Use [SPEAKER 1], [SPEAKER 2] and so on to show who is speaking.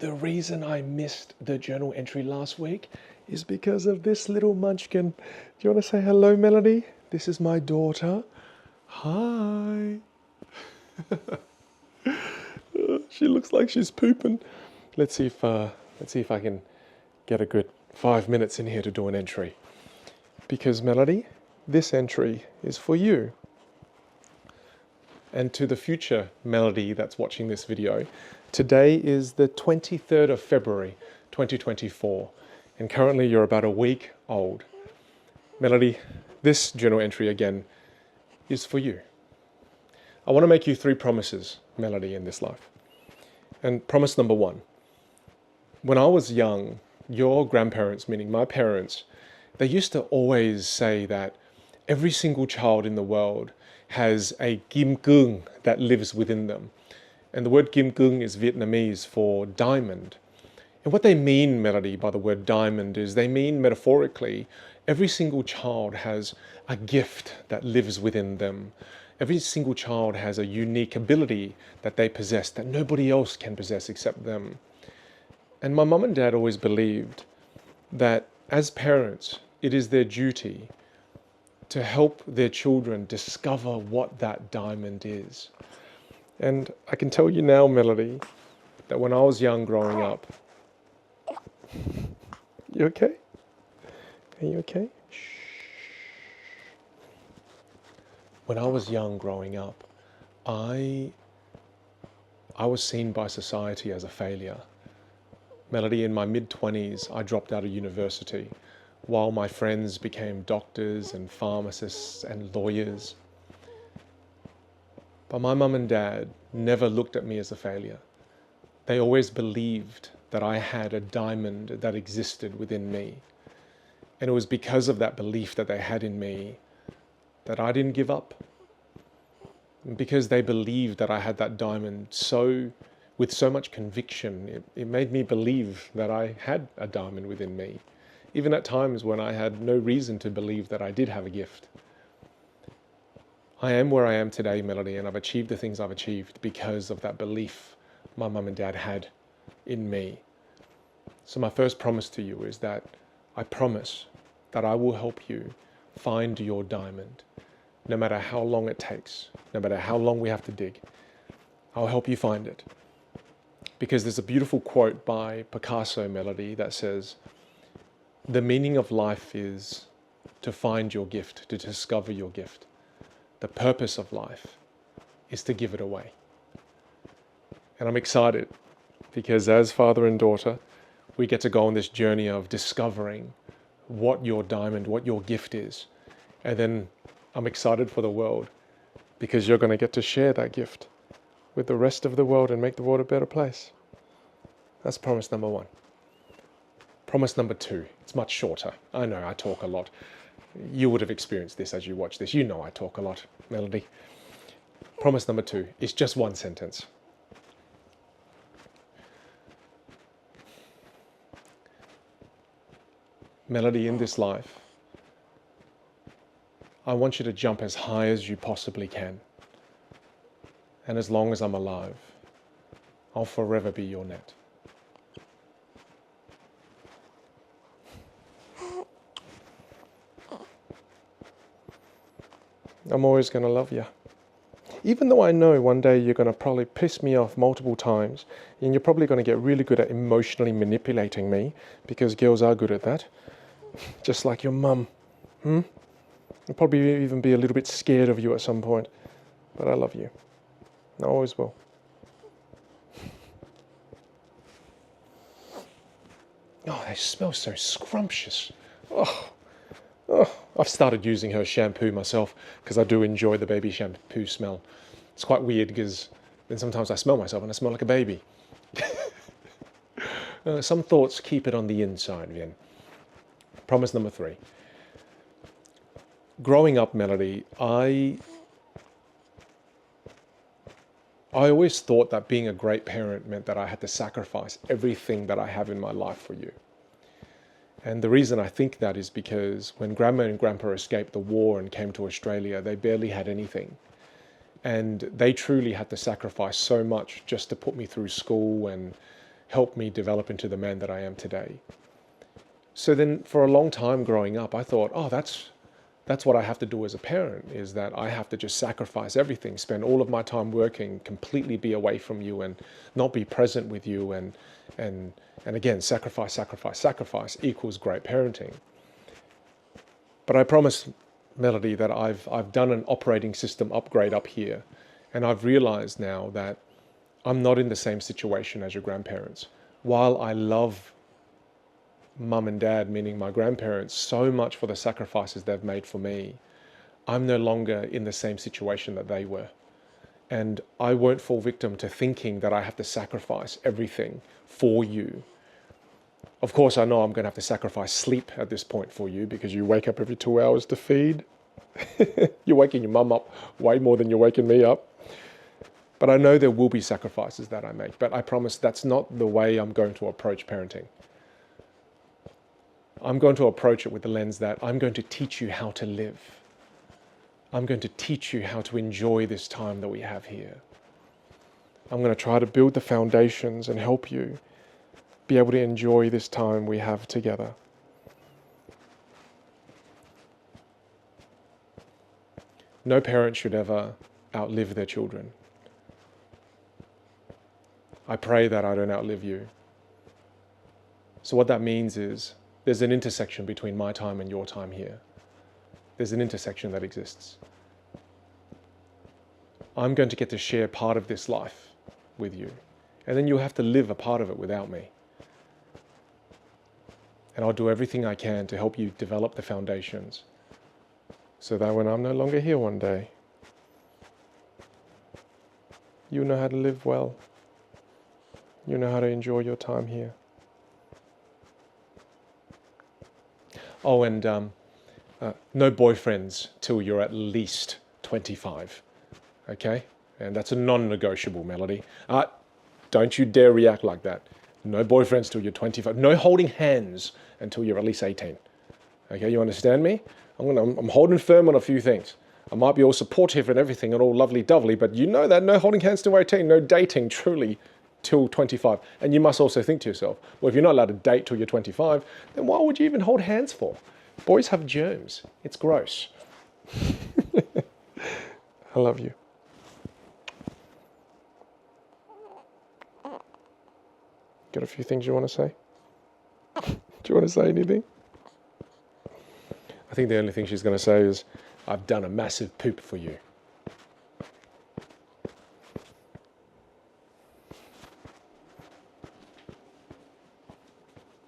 [SPEAKER 1] The reason I missed the journal entry last week is because of this little munchkin. Do you want to say hello, Melody? This is my daughter. Hi. She looks like she's pooping. Let's see if I can get a good 5 minutes in here to do an entry. Because Melody, this entry is for you. And to the future Melody that's watching this video, today is the 23rd of February 2024, and currently you're about a week old. Melody, this journal entry again is for you. I want to make you 3 promises, Melody, in this life. And promise number 1, when I was young, your grandparents, meaning my parents, they used to always say that every single child in the world has a kim cương that lives within them. And the word kim cương is Vietnamese for diamond. And what they mean, Melody, by the word diamond is they mean metaphorically, every single child has a gift that lives within them. Every single child has a unique ability that they possess that nobody else can possess except them. And my mum and dad always believed that as parents, it is their duty to help their children discover what that diamond is. And I can tell you now, Melody, that when I was young growing up, you okay? Are you okay? Shh. When I was young growing up, I was seen by society as a failure. Melody, in my mid-20s, I dropped out of university, while my friends became doctors and pharmacists and lawyers. But my mum and dad never looked at me as a failure. They always believed that I had a diamond that existed within me. And it was because of that belief that they had in me that I didn't give up. And because they believed that I had that diamond with so much conviction, it made me believe that I had a diamond within me, even at times when I had no reason to believe that I did have a gift. I am where I am today, Melody, and I've achieved the things I've achieved because of that belief my mum and dad had in me. So my first promise to you is that I promise that I will help you find your diamond, no matter how long it takes, no matter how long we have to dig. I'll help you find it. Because there's a beautiful quote by Picasso, Melody, that says, "The meaning of life is to find your gift, to discover your gift. The purpose of life is to give it away." And I'm excited because as father and daughter, we get to go on this journey of discovering what your diamond, what your gift is. And then I'm excited for the world because you're going to get to share that gift with the rest of the world and make the world a better place. That's promise number 1. Promise number 2, it's much shorter. I know I talk a lot. You would have experienced this as you watch this. You know I talk a lot, Melody. Promise number 2 is just 1 sentence. Melody, in this life, I want you to jump as high as you possibly can. And as long as I'm alive, I'll forever be your net. I'm always going to love you. Even though I know one day you're going to probably piss me off multiple times, and you're probably going to get really good at emotionally manipulating me, because girls are good at that. Just like your mum. I'll probably even be a little bit scared of you at some point. But I love you. I always will. Oh, they smell so scrumptious. Oh, I've started using her shampoo myself because I do enjoy the baby shampoo smell. It's quite weird because then sometimes I smell myself and I smell like a baby. Some thoughts keep it on the inside, Vinh. Promise number 3. Growing up, Melody, I always thought that being a great parent meant that I had to sacrifice everything that I have in my life for you. And the reason I think that is because when Grandma and Grandpa escaped the war and came to Australia, they barely had anything. And they truly had to sacrifice so much just to put me through school and helped me develop into the man that I am today. So then for a long time growing up, I thought, oh, that's what I have to do as a parent, is that I have to just sacrifice everything, spend all of my time working, completely be away from you and not be present with you, and again, sacrifice equals great parenting. But I promise, Melody, that I've done an operating system upgrade up here, and I've realized now that I'm not in the same situation as your grandparents. While I love mum and dad, meaning my grandparents, so much for the sacrifices they've made for me, I'm no longer in the same situation that they were. And I won't fall victim to thinking that I have to sacrifice everything for you. Of course, I know I'm going to have to sacrifice sleep at this point for you, because you wake up every 2 hours to feed. You're waking your mum up way more than you're waking me up. But I know there will be sacrifices that I make. But I promise that's not the way I'm going to approach parenting. I'm going to approach it with the lens that I'm going to teach you how to live. I'm going to teach you how to enjoy this time that we have here. I'm going to try to build the foundations and help you be able to enjoy this time we have together. No parent should ever outlive their children. I pray that I don't outlive you. So what that means is there's an intersection between my time and your time here. There's an intersection that exists. I'm going to get to share part of this life with you, and then you'll have to live a part of it without me. And I'll do everything I can to help you develop the foundations so that when I'm no longer here one day, you know how to live well. You know how to enjoy your time here. Oh, and no boyfriends till you're at least 25, okay? And that's a non-negotiable, Melody. Don't you dare react like that. No boyfriends till you're 25. No holding hands until you're at least 18. Okay, you understand me? I'm holding firm on a few things. I might be all supportive and everything and all lovely-dovely, but you know that no holding hands till 18, no dating truly till 25. And you must also think to yourself, well, if you're not allowed to date till you're 25, then why would you even hold hands for? Boys have germs. It's gross. I love you. Got a few things you want to say? Do you want to say anything? I think the only thing she's going to say is, I've done a massive poop for you.